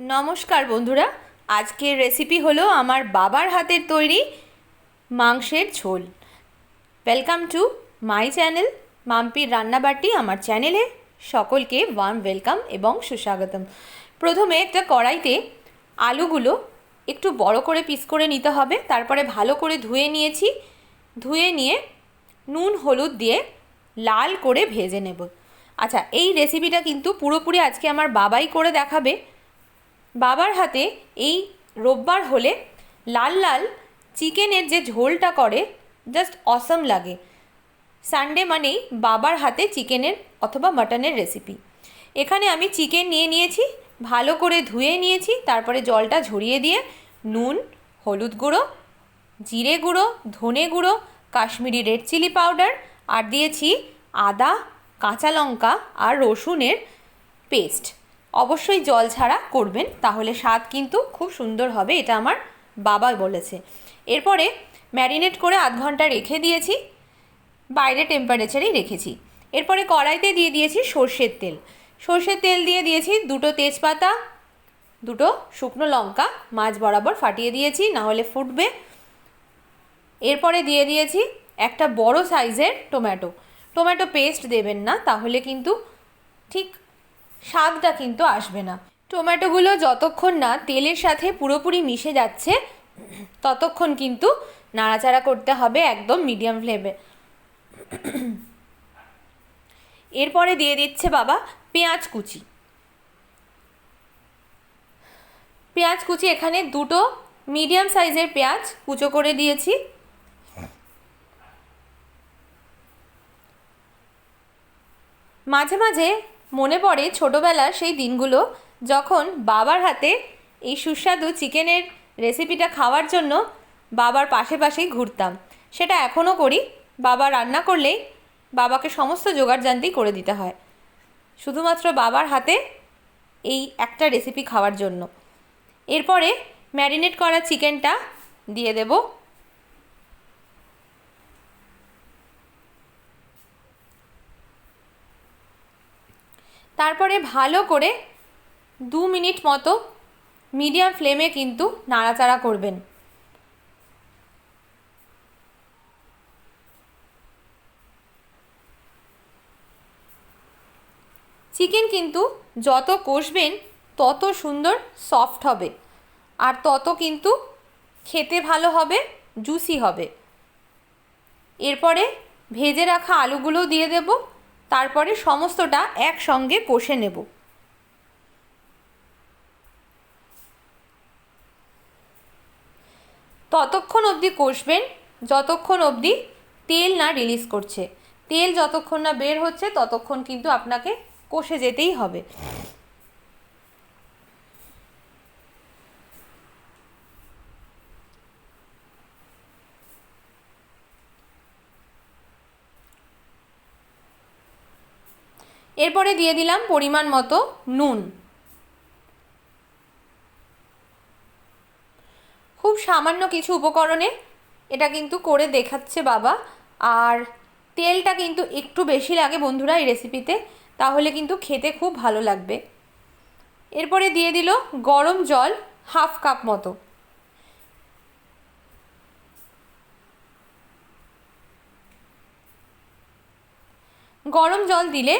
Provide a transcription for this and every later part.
নমস্কার বন্ধুরা, আজকের রেসিপি হলো আমার বাবার হাতের তৈরি মাংসের ঝোল। ওয়েলকাম টু মাই চ্যানেল মাম্পির রান্নাবাটি। আমার চ্যানেলে সকলকে ওয়ার্ম ওয়েলকাম এবং সুস্বাগতম। প্রথমে একটা কড়াইতে আলুগুলো একটু বড় করে পিস করে নিতে হবে। তারপরে ভালো করে ধুয়ে নিয়েছি। ধুয়ে নিয়ে নুন হলুদ দিয়ে লাল করে ভেজে নেব। আচ্ছা, এই রেসিপিটা কিন্তু পুরোপুরি আজকে আমার বাবাই করে দেখাবে। বাবার হাতে এই রোববার হলে লাল লাল চিকেনের যে ঝোলটা করে জাস্ট অসম লাগে। সানডে মানেই বাবার হাতে চিকেনের অথবা মাটনের রেসিপি। এখানে আমি চিকেন নিয়ে নিয়েছি, ভালো করে ধুয়ে নিয়েছি। তারপরে জলটা ঝরিয়ে দিয়ে নুন, হলুদ গুঁড়ো, জিরে গুঁড়ো, ধনে গুঁড়ো, কাশ্মীরি রেড চিলি পাউডার আর দিয়েছি আদা, কাঁচা লঙ্কা আর রসুনের পেস্ট। অবশ্যই জল ছাড়া করবেন, তাহলে স্বাদ কিন্তু খুব সুন্দর হবে, এটা আমার বাবা বলেছে। এরপরে ম্যারিনেট করে আধ ঘন্টা রেখে দিয়েছি, বাইরে টেম্পারেচারেই রেখেছি। এরপরে কড়াইতে দিয়ে দিয়েছি সর্ষের তেল। সর্ষের তেল দিয়ে দিয়েছি দুটো তেজপাতা, দুটো শুকনো লঙ্কা মাঝ বরাবর ফাটিয়ে দিয়েছি, না হলে ফুটবে। এরপরে দিয়ে দিয়েছি একটা বড় সাইজের টমেটো পেস্ট দেবেন না, তাহলে কিন্তু ঠিক স্বাদটা কিন্তু আসবে না। টমেটোগুলো যতক্ষণ না তেলের সাথে পুরোপুরি মিশে যাচ্ছে ততক্ষণ কিন্তু নাড়াচাড়া করতে হবে একদম মিডিয়াম ফ্লেমে। এরপরে দিয়ে দিচ্ছে বাবা পেঁয়াজ কুচি। পেঁয়াজ কুচি এখানে দুটো মিডিয়াম সাইজের পেঁয়াজ কুচো করে দিয়েছি। মাঝে মাঝে মনে পড়ে ছোটোবেলার সেই দিনগুলো, যখন বাবার হাতে এই সুস্বাদু চিকেনের রেসিপিটা খাওয়ার জন্য বাবার পাশে পাশেই ঘুরতাম। সেটা এখনও করি। বাবা রান্না করলেই বাবাকে সমস্ত জোগাড়জান্তি করে দিতে হয়, শুধুমাত্র বাবার হাতে এই একটা রেসিপি খাওয়ার জন্য। এরপরে ম্যারিনেট করা চিকেনটা দিয়ে দেব। তারপরে ভালো করে 2 মিনিট মতো মিডিয়াম ফ্লেমে কিন্তু নাড়াচাড়া করবেন। চিকেন কিন্তু যত কষবেন তত সুন্দর সফট হবে, আর তত কিন্তু খেতে ভালো হবে, জুসি হবে। এরপরে ভেজে রাখা আলুগুলো দিয়ে দেব। তারপরে সমস্তটা একসঙ্গে কষে নেব। ততক্ষণ অবধি কষবেন যতক্ষণ অবধি তেল না রিলিজ করছে। তেল যতক্ষণ না বের হচ্ছে ততক্ষণ কিন্তু আপনাকে কষে যেতেই হবে। এরপরে দিয়ে দিলাম পরিমাণ মতো নুন। খুব সামান্য কিছু উপকরণে এটা কিন্তু করে দেখাচ্ছে বাবা। আর তেলটা কিন্তু একটু বেশি লাগে বন্ধুরা এই রেসিপিতে, তাহলে কিন্তু খেতে খুব ভালো লাগবে। এরপরে দিয়ে দিল গরম জল হাফ কাপ মতো। গরম জল দিলে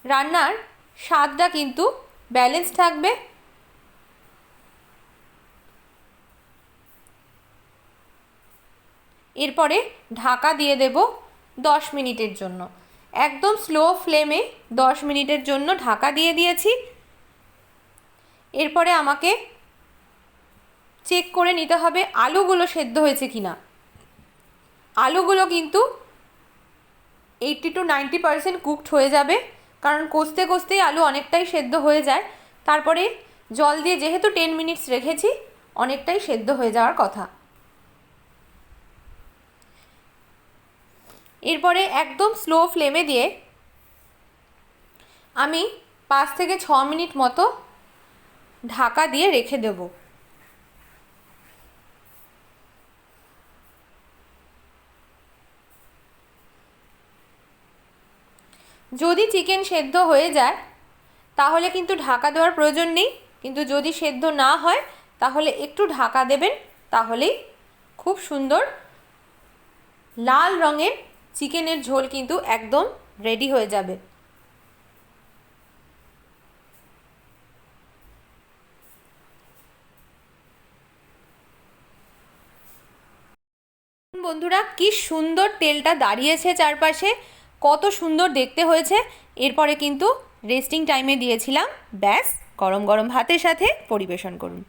রান্নার স্বাদটা কিন্তু ব্যালেন্স থাকবে। এরপরে ঢাকা দিয়ে দেব 10 মিনিটের জন্য। একদম স্লো ফ্লেমে 10 মিনিটের জন্য ঢাকা দিয়ে দিয়েছি। এরপরে আমাকে চেক করে নিতে হবে আলুগুলো সেদ্ধ হয়েছে কি না। আলুগুলো কিন্তু 80 to 90% কুকড হয়ে যাবে, কারণ কষতে কষতেই আলু অনেকটাই সেদ্ধ হয়ে যায়। তারপরে জল দিয়ে যেহেতু 10 মিনিটস রেখেছি, অনেকটাই সেদ্ধ হয়ে যাওয়ার কথা। এরপরে একদম স্লো ফ্লেমে দিয়ে আমি 5 থেকে 6 মিনিট মতো ঢাকা দিয়ে রেখে দেব। যদি চিকেন সেদ্ধ হয়ে যায় তাহলে কিন্তু ঢাকা দেওয়ার প্রয়োজন নেই, কিন্তু যদি সেদ্ধ না হয় তাহলে একটু ঢাকা দেবেন, তাহলেই খুব সুন্দর লাল রঙের চিকেনের ঝোল কিন্তু একদম রেডি হয়ে যাবে। বন্ধুরা, কি সুন্দর তেলটা দাঁড়িয়েছে চারপাশে, কত সুন্দর দেখতে হয়েছে। এরপরে কিন্তু রেস্টিং টাইমে দিয়েছিলাম, ব্যাস গরম গরম ভাতের সাথে পরিবেশন করুন।